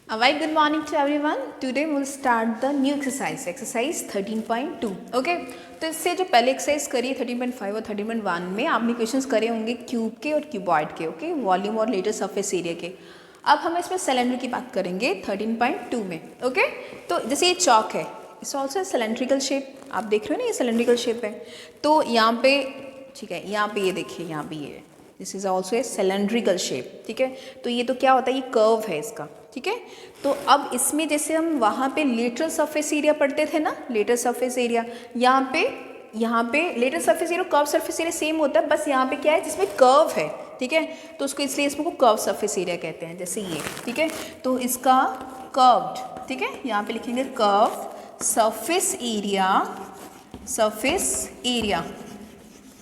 A very good morning to everyone. Today we'll start the new exercise 13.2. Okay? तो इससे जो पहले exercise करी 13.5 और 13.1 में आपने क्वेश्चंस करे होंगे क्यूब के और क्यूबॉइड के, ओके, वॉल्यूम और लेटर सरफेस एरिया के. अब हम इसमें सिलेंडर की बात करेंगे 13.2 में. ओके? तो जैसे ये चौक है, इट्स ऑल्सो सिलेंड्रिकल शेप. आप देख रहे हो ना, ये सिलेंड्रिकल शेप है. तो यहाँ पे, ठीक है, यहाँ पे ये देखिए, यहाँ पे ये, this is also a cylindrical shape. ठीक है? तो ये तो क्या होता है, ये कर्व है इसका. ठीक है? तो अब इसमें जैसे हम वहाँ पे लेटरल सरफेस एरिया पढ़ते थे ना, लेटरल सरफेस एरिया, यहाँ पे lateral surface area curve surface area same होता है, बस यहाँ पे क्या है, जिसमें कर्व है. ठीक है? तो उसको इसलिए इसको कर्व सरफेस एरिया कहते हैं, जैसे ये. ठीक है? तो इसका कर्व्ड, ठीक है, यहाँ पे लिखेंगे कर्व सरफेस एरिया,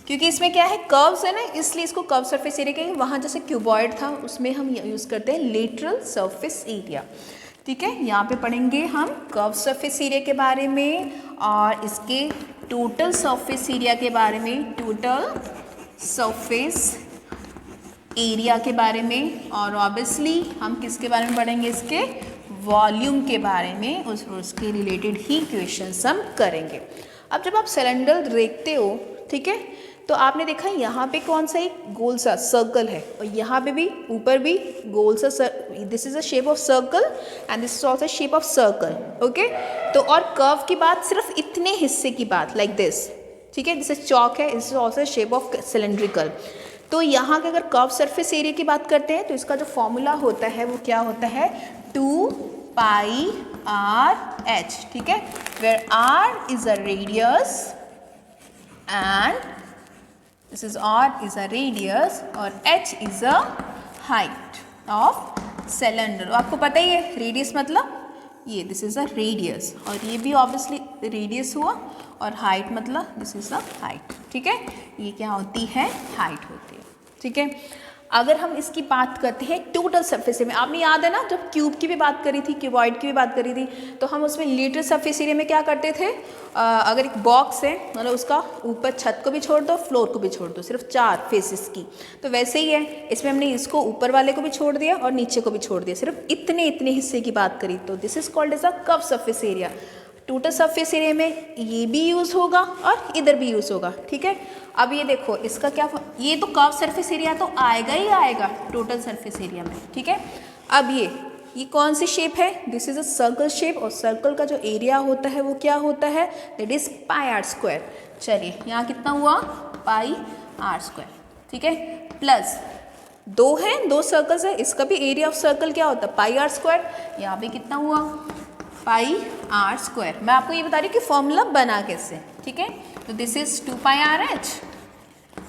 क्योंकि इसमें क्या है, कर्व्स है ना, इसलिए इसको कर्व सरफेस एरिया कहेंगे. वहाँ जैसे क्यूबॉइड था उसमें हम यूज़ करते हैं लेटरल सरफेस एरिया. ठीक है? यहाँ पे पढ़ेंगे हम कर्व सरफेस एरिया के बारे में और इसके टोटल सरफेस एरिया के बारे में, टोटल सरफेस एरिया के बारे में, और ऑब्वियसली हम किसके बारे में पढ़ेंगे, इसके वॉल्यूम के बारे में, उसके रिलेटेड ही क्वेश्चंस हम करेंगे. अब जब आप सिलेंडर देखते हो, ठीक है, तो आपने देखा यहाँ पे कौन सा एक गोल सा सर्कल है, और यहाँ पे भी ऊपर भी गोल सा, this is a shape of circle and this is also shape of circle. Okay? तो और कर्व की बात सिर्फ इतने हिस्से की बात, लाइक दिस. ठीक है? जैसे चौक है, this is also shape of cylindrical. तो यहाँ के अगर कर्व सरफेस एरिया की बात करते हैं तो इसका जो फॉर्मूला होता है वो क्या होता है, 2πr/h. ठीक है? Where r is a radius and this is r is a radius और h is a height of cylinder. आपको पता ही है रेडियस मतलब ये, दिस इज अ रेडियस, और ये भी ऑब्वियसली रेडियस हुआ, और हाइट मतलब दिस इज अ हाइट. ठीक है? ये क्या होती है, हाइट होती है. ठीक है? अगर हम इसकी बात करते हैं टोटल सरफेस एरिया में, आपने याद है ना, जब क्यूब की भी बात करी थी, क्यूबॉइड की भी बात करी थी, तो हम उसमें लेटरल सरफेस एरिया में क्या करते थे, अगर एक बॉक्स है मतलब उसका ऊपर छत को भी छोड़ दो, फ्लोर को भी छोड़ दो, सिर्फ 4 फेसेस की, तो वैसे ही है इसमें हमने इसको ऊपर वाले को भी छोड़ दिया और नीचे को भी छोड़ दिया, सिर्फ इतने हिस्से की बात करी. तो this is called as a curve surface area. Total surface area में ये भी यूज़ होगा और इधर भी यूज़ होगा. ठीक है? अब ये देखो, इसका क्या, ये तो कर्व सरफेस एरिया तो आएगा ही आएगा टोटल सरफेस एरिया में. ठीक है? अब ये कौन सी शेप है, this is a circle shape, और सर्कल का जो एरिया होता है वो क्या होता है, दैट इज πr². चलिए, यहाँ कितना हुआ, πr². ठीक है? प्लस 2 सर्कल्स है, इसका भी एरिया ऑफ सर्कल क्या होता है, πr². यहाँ पे कितना हुआ, πr². मैं आपको ये बता रही हूँ कि फॉर्मूला बना कैसे. ठीक है? तो दिस इज 2πrh,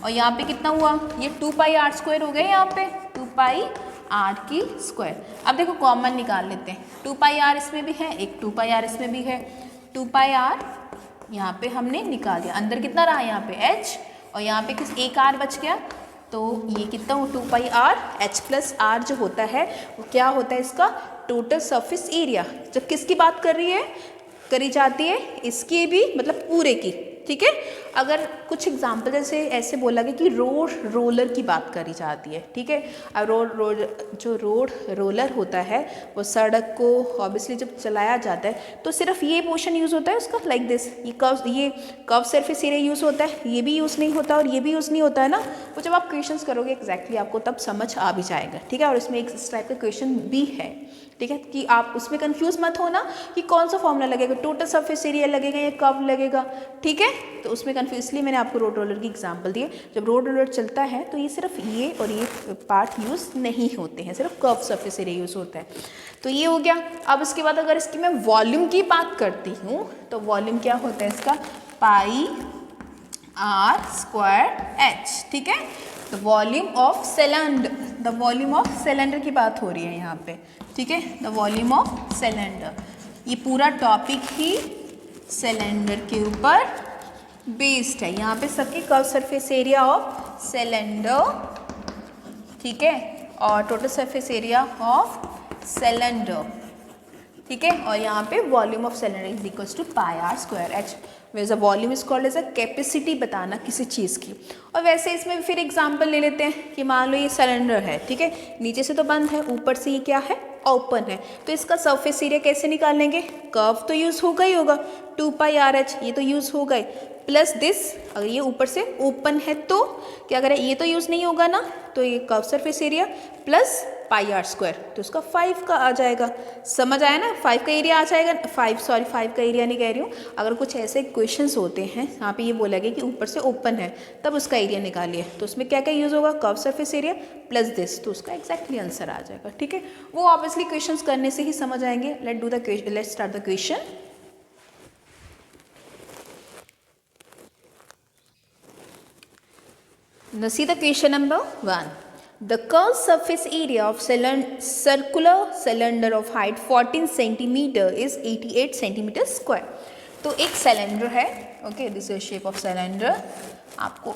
और यहाँ पे कितना हुआ, ये 2πr² हो गए, यहाँ पे 2πr². अब देखो कॉमन निकाल लेते हैं, 2πr इसमें भी है, एक 2πr इसमें भी है, 2πr यहाँ पे हमने निकाल दिया, अंदर कितना रहा, यहाँ पे h, और यहाँ पे किस एक r बच गया, तो ये कितना हो, 2πr, h प्लस r जो होता है वो क्या होता है, इसका टोटल सरफेस एरिया. जब किसकी बात करी जाती है, इसकी भी मतलब पूरे की. ठीक है? अगर कुछ एग्जाम्पल जैसे ऐसे बोला गया कि रोलर की बात करी जाती है. ठीक है? अब जो रोड रोलर होता है वो सड़क को ऑब्वियसली जब चलाया जाता है तो सिर्फ ये पोर्शन यूज़ होता है उसका, लाइक दिस. ये कर्व सरफेस एरिया यूज़ होता है, ये भी यूज़ नहीं होता और ये भी यूज़ नहीं होता है ना. तो जब आप क्वेश्चंस करोगे एग्जैक्टली आपको तब समझ आ भी जाएगा. ठीक है? और इसमें एक इस टाइप का क्वेश्चन भी है. ठीक है? कि आप उसमें कंफ्यूज मत होना कि कौन सा फॉर्मूला लगेगा, टोटल सरफेस एरिया लगेगा या कर्व लगेगा. ठीक है? तो उसमें कंफ्यूज, इसलिए मैंने आपको रोड रोलर की एग्जांपल दिए. जब रोड रोलर चलता है तो ये सिर्फ ये और ये पार्ट यूज़ नहीं होते हैं, सिर्फ कर्व सरफेस एरिया यूज़ होता है. तो ये हो गया. अब इसके बाद अगर इसकी मैं वॉल्यूम की बात करती हूँ तो वॉल्यूम क्या होता है इसका, πr²h. ठीक है? द वॉल्यूम ऑफ सिलेंडर की बात हो रही है यहाँ पे. ठीक है? द वॉल्यूम ऑफ सिलेंडर, ये पूरा टॉपिक ही सिलेंडर के ऊपर बेस्ड है. यहाँ पे सबकी curve surface area of cylinder. ठीक है? और total surface area of cylinder. ठीक है। और यहाँ पे volume of cylinder is equals to pi r square h, where the volume is called as a capacity बताना किसी चीज़ की। और वैसे इसमें फिर एग्जांपल ले लेते हैं कि मान लो ये सिलेंडर है, ठीक है, नीचे से तो बंद है, ऊपर से ये क्या है, ओपन है, तो इसका सरफेस एरिया कैसे निकालेंगे, कर्व तो यूज़ होगा ही होगा, 2 पाई आर एच ये तो यूज़ हो गए, प्लस दिस, अगर ये ऊपर से ओपन है तो क्या करें, ये तो यूज़ नहीं होगा ना, तो ये curve surface area plus pi r square, तो उसका 5 का आ जाएगा। समझ आया ना, 5 का एरिया आ जाएगा, 5 का एरिया नहीं कह रही हूँ, अगर कुछ ऐसे क्वेश्चंस होते हैं यहाँ पे ये बोला गया कि ऊपर से ओपन है तब उसका एरिया निकालिए, तो उसमें क्या क्या यूज़ होगा, curve surface area plus this, तो उसका एग्जैक्टली आंसर आ जाएगा। ठीक है, वो ऑब्वियसली क्वेश्चंस करने से ही समझ आएंगे। Let's start the question. Now see the question number 1. The curved surface area of circular cylinder of height 14 cm is 88 cm square. तो एक सिलेंडर है, okay, this is shape of cylinder, आपको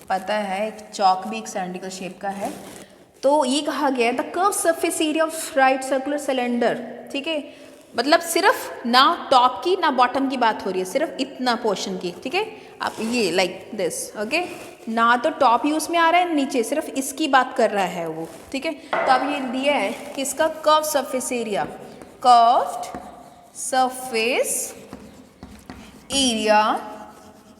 पता है एक चौक भी एक सिलेंड्रिकल शेप का है। तो ये कहा गया है the curve surface area of right circular cylinder, ठीक है, मतलब सिर्फ ना टॉप की ना बॉटम की बात हो रही है, सिर्फ इतना पोर्शन की, ठीक है, आप ये लाइक दिस, ओके, ना तो टॉप यूज में आ रहा है नीचे, सिर्फ इसकी बात कर रहा है वो, ठीक है। तो अब ये दिया है कि इसका curve surface area, curved surface area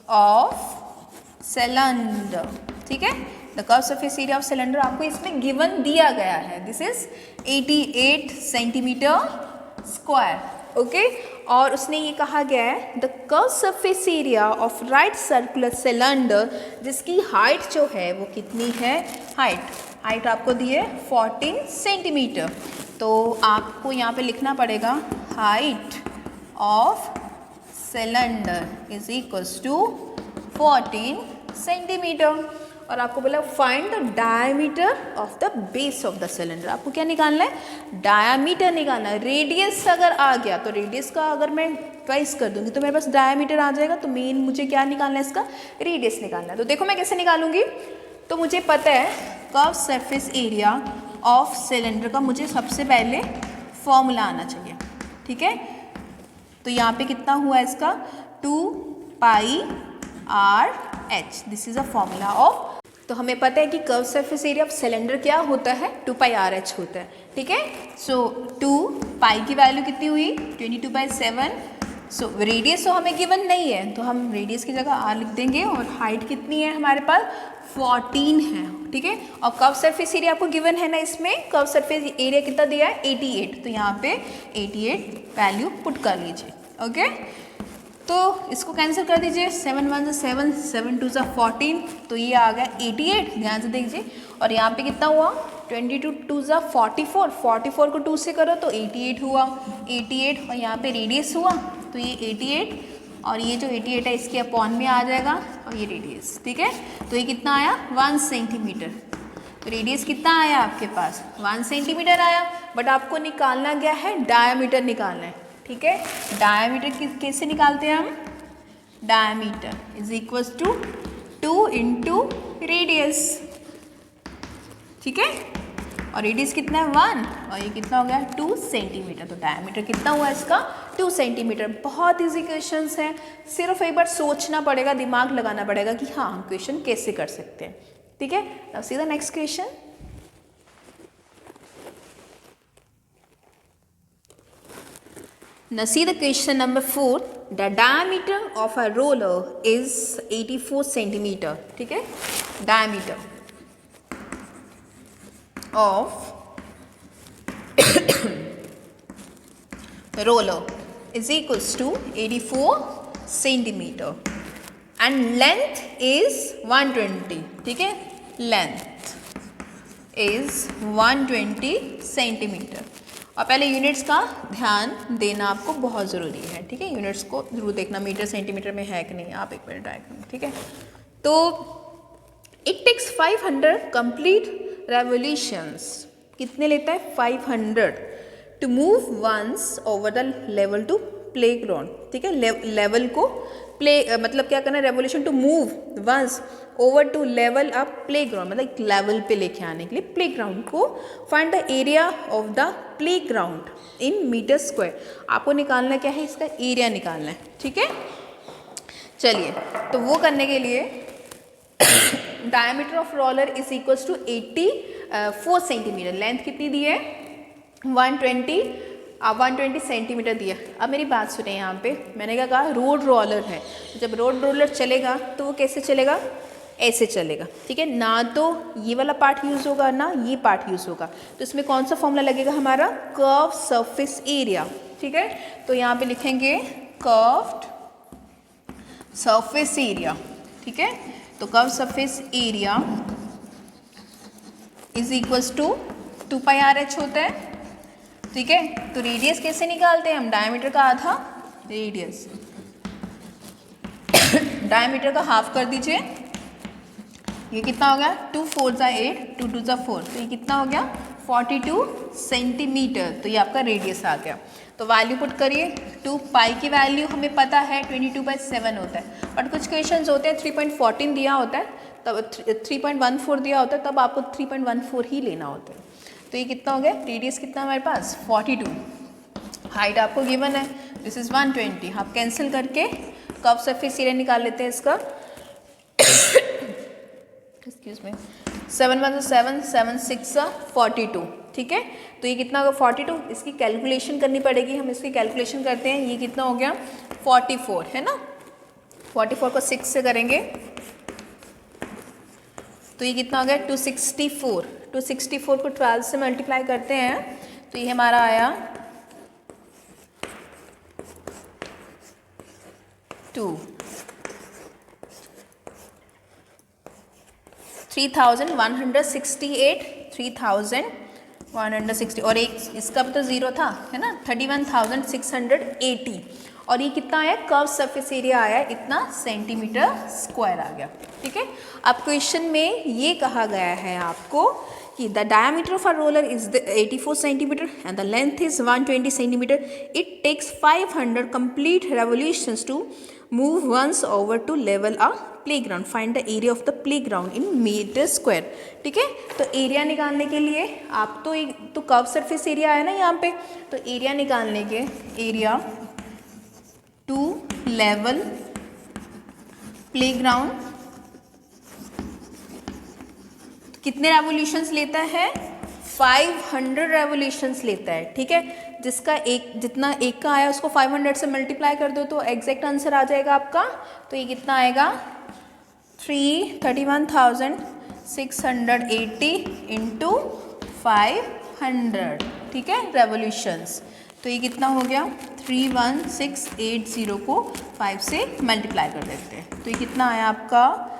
of cylinder, ठीक है, the curve surface area of cylinder आपको इसमें गिवन दिया गया है, this is 88 centimetre square, okay. और उसने ये कहा गया है the curve surface area of right circular cylinder, जिसकी हाइट जो है वो कितनी है, हाइट आपको दी है 14 सेंटीमीटर। तो आपको यहाँ पे लिखना पड़ेगा height of cylinder is equals to 14 centimetre. और आपको बोला find the diameter of the base of the cylinder, आपको क्या निकालना है, डायमीटर निकालना है। रेडियस अगर आ गया तो रेडियस का अगर मैं ट्वाइस कर दूंगी तो मेरे पास डायमीटर आ जाएगा, तो मेन मुझे क्या निकालना है, इसका रेडियस निकालना है। तो देखो मैं कैसे निकालूंगी, तो मुझे पता है curve surface area of cylinder का मुझे सबसे पहले फॉर्मूला आना चाहिए, ठीक है। तो यहाँ पे कितना हुआ इसका 2 pi R H, this is a formula of, तो हमें पता है कि curve surface area of cylinder क्या होता है, 2 पाई आर एच होता है, ठीक है। सो 2 पाई की वैल्यू कितनी हुई 22/7, सो रेडियस तो हमें गिवन नहीं है तो हम रेडियस की जगह आर लिख देंगे, और हाइट कितनी है हमारे पास 14 है, ठीक है। और कर्व सरफेस एरिया आपको गिवन है ना, इसमें कर्व सरफेस एरिया कितना दिया है 88, तो यहाँ पे 88 वैल्यू पुट कर लीजिए, ओके। तो इसको कैंसिल कर दीजिए, 7 1 7, 7 2 14, तो ये आ गया 88, ध्यान से देखिए। और यहाँ पे कितना हुआ 22 2 44, 44 को 2 से करो तो 88 हुआ, 88, और यहाँ पे रेडियस हुआ तो ये 88, और ये जो 88 है इसके अपॉन में आ जाएगा, और ये रेडियस, ठीक है। तो ये कितना आया 1 सेंटीमीटर, तो रेडियस कितना आया आपके पास 1 सेंटीमीटर आया, बट आपको निकालना क्या है, डायमीटर निकालना है, ठीक है। डायमीटर कैसे निकालते हैं हम, diameter is equals to 2 into radius, ठीक है, और रेडियस कितना है 1, और ये कितना हो गया 2 सेंटीमीटर, तो डायमीटर कितना हुआ इसका 2 सेंटीमीटर। बहुत ईजी क्वेश्चंस हैं, सिर्फ एक बार सोचना पड़ेगा, दिमाग लगाना पड़ेगा कि हाँ हम क्वेश्चन कैसे कर सकते हैं, ठीक है। Now see the next question. Now see the question number 4. The diameter of a roller is 84 centimeter. ठीक है, diameter of roller is equals to 84 centimeter and length is 120. ठीक है, length is 120 centimeter. और पहले यूनिट्स का ध्यान देना आपको बहुत ज़रूरी है, ठीक है, यूनिट्स को जरूर देखना, मीटर सेंटीमीटर में है कि नहीं, आप एक मिनट ट्राई करें, ठीक है। तो इट टेक्स 500 कंप्लीट रेवोल्यूशंस, कितने लेता है 500 to move once over the level to playground, ठीक है, लेवल को प्ले मतलब क्या करना है, revolution to move once over to level up playground, मतलब लेवल पे लेके आने के लिए प्लेग्राउंड को। Find the area of the playground in metre square, आपको निकालना क्या है, इसका एरिया निकालना है, ठीक है। चलिए, तो वो करने के लिए diameter of roller is equals to 84 centimetre, length कितनी दी है 120 सेंटीमीटर दिया। अब मेरी बात सुने, यहाँ पे मैंने क्या कहा, रोड रोलर है, जब रोड रोलर चलेगा तो वो कैसे चलेगा, ऐसे चलेगा, ठीक है, ना तो ये वाला पार्ट यूज़ होगा ना ये पार्ट यूज़ होगा। तो इसमें कौन सा फॉर्मूला लगेगा हमारा, कर्व सरफेस एरिया, ठीक है। तो यहाँ पे लिखेंगे कर्व्ड सरफेस एरिया, ठीक है। तो curve surface area is equals to 2πr/h होता है, ठीक है। तो रेडियस कैसे निकालते हैं हम, डायमीटर का आधा रेडियस डायमीटर का हाफ कर दीजिए, ये कितना हो गया 2 4 × 8 2 2 × 4, तो ये कितना हो गया 42 सेंटीमीटर। तो ये आपका रेडियस आ गया। तो वैल्यू पुट करिए, 2 पाई की वैल्यू हमें पता है 22/7 होता है, बट कुछ क्वेश्चंस होते हैं 3.14 दिया होता है, तब 3.14 दिया होता है, तब आपको 3.14 ही लेना होता है। तो ये कितना हो गया, रेडियस कितना हमारे पास 42, हाइट आपको गिवन है, दिस इज 120, आप कैंसिल करके कर्व सरफेस एरिया निकाल लेते हैं इसका। एक्सक्यूज मी, 7 1 7 7 6 42, ठीक है। तो ये कितना होगा 42, इसकी कैलकुलेशन करनी पड़ेगी, हम इसकी कैलकुलेशन करते हैं, ये कितना हो गया 44 है ना, 44 को 6 से करेंगे तो ये कितना हो गया 264, 264 को 12 से मल्टीप्लाई करते हैं तो ये हमारा आया 3160 और एक इसका भी तो ज़ीरो था है ना 31,680 और ये कितना आया कर्व सरफेस एरिया आया इतना सेंटीमीटर स्क्वायर आ गया। ठीक है, अब क्वेश्चन में ये कहा गया है आपको कि the diameter of a roller is 84 centimetre and the length is 120 centimetre, it takes 500 complete revolutions to move once over to level a playground, find the area of the playground in metre square. ठीक है, तो area निकालने के लिए आप तो curve surface area है ना यहाँ पे, तो एरिया निकालने के एरिया टू लेवल प्लेग्राउंड कितने रेवोल्यूशंस लेता है 500 रेवोल्यूशंस लेता है। ठीक है, जिसका जितना एक का आया उसको 500 से मल्टीप्लाई कर दो तो एग्जैक्ट आंसर आ जाएगा आपका। तो ये कितना आएगा 31,680 इंटू 500। ठीक है, रेवोल्यूशंस, तो ये कितना हो गया 31,680 को 5 से मल्टीप्लाई कर देते हैं तो ये कितना आया आपका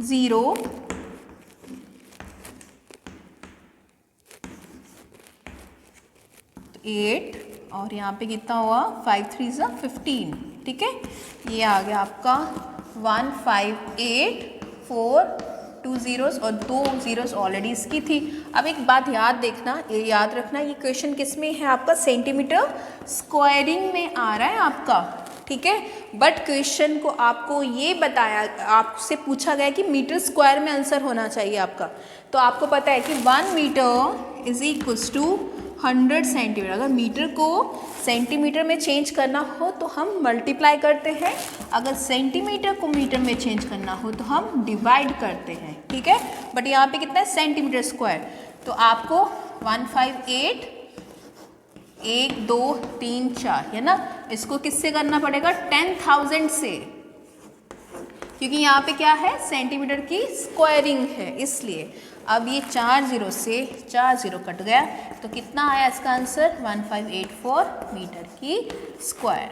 0 8 और यहाँ पे कितना हुआ 5 3 = 15। ठीक है, ये आ गया आपका 158,4 2 zeros और 2 zeros ऑलरेडी इसकी थी। अब एक बात याद रखना ये क्वेश्चन किस में है आपका सेंटीमीटर स्क्वायरिंग में आ रहा है आपका। ठीक है, बट क्वेश्चन को आपको ये बताया, आपसे पूछा गया कि मीटर स्क्वायर में आंसर होना चाहिए आपका। तो आपको पता है कि 1 metre is equals to 100 centimetre. अगर मीटर को सेंटीमीटर में चेंज करना हो तो हम मल्टीप्लाई करते हैं, अगर सेंटीमीटर को मीटर में चेंज करना हो तो हम डिवाइड करते हैं। ठीक है, बट यहाँ पे कितना है सेंटीमीटर स्क्वायर, तो आपको 158 1 2 3 4 है ना, इसको किससे करना पड़ेगा 10,000 से, क्योंकि यहाँ पे क्या है सेंटीमीटर की स्क्वायरिंग है इसलिए। अब ये 4 0 से 4 0 कट गया तो कितना आया इसका आंसर 1584 मीटर की स्क्वायर।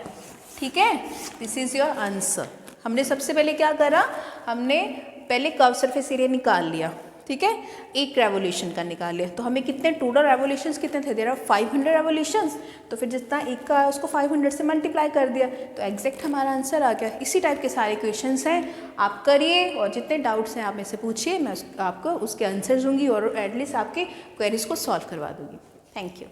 ठीक है, दिस इज योर आंसर। हमने सबसे पहले क्या करा, हमने पहले कर्व सरफेस एरिया निकाल लिया। ठीक है, एक रेवोल्यूशन का निकाल लिया तो हमें कितने टोटल रेवोल्यूशंस कितने थे, देयर आर 500 रेवोल्यूशंस, तो फिर जितना एक का है उसको 500 से मल्टीप्लाई कर दिया तो एग्जैक्ट हमारा आंसर आ गया। इसी टाइप के सारे क्वेश्चंस हैं, आप करिए और जितने डाउट्स हैं आप मेरे से पूछिए, मैं आपको उसके आंसर दूंगी और एटलीस्ट आपके क्वेरीज को सॉल्व करवा दूंगी। Thank you.